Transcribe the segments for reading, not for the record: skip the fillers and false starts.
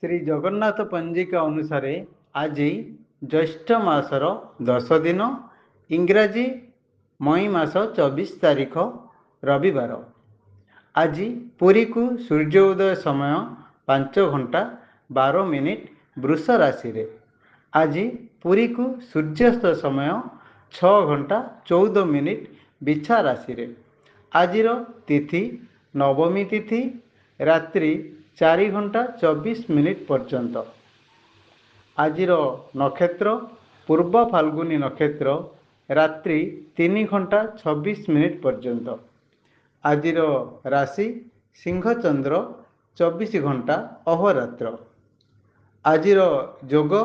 श्री जगन्नाथ पंजिका अनुसार आज ज्येष्ठ मासर 10 दिन इंग्राजी मई मास 24 तारीख रविवार। आज पुरी को सूर्य उदय समय 5 घंटा 12 मिनिट वृष राशि रे। आज पुरी को सूर्यास्त समय 6 घंटा 14 मिनिट बिछा राशि रे। आजिर तिथि नवमी तिथि रात्रि 4 घंटा 24 मिनिट पर्यंत। आजिर नक्षत्र पूर्व फाल्गुनी नक्षत्र रात्रि 3 घंटा 26 मिनिट पर्यंत। आजिर राशि सिंह चंद्र 24 घंटा अहोरात्र। आजिर जोग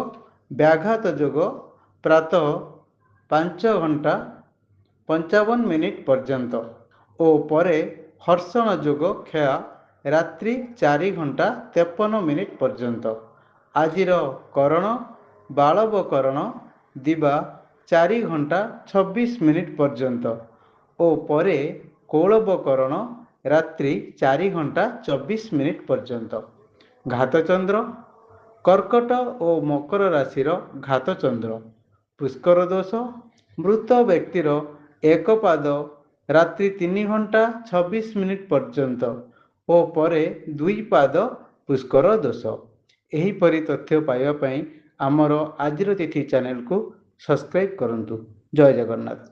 व्याघात जोग प्रातः 5 घंटा 55 मिनिट पर्यंत और परे हर्षण जोग क्षय रात्रि 4 घंटा 53 मिनिट पर्यंत। आजिर करण बालव करण दिवा 4 घंटा 26 मिनिट पर्यंत और परे कौलव करण रात्रि 4 घंटा 24 मिनिट पर्यंत। घातचंद्र कर्कट और मकर राशिर घातचंद्र पुष्कर दोष मृत व्यक्तिर एक पाद रात्रि 3 घंटा 26 मिनिट पर्यंत और परे 2 पाद पुष्कर दोष। एहीपरि तथ्य पाइबा पई आमर आजिर तिथि चैनल को सब्सक्राइब करंतु। जय जगन्नाथ।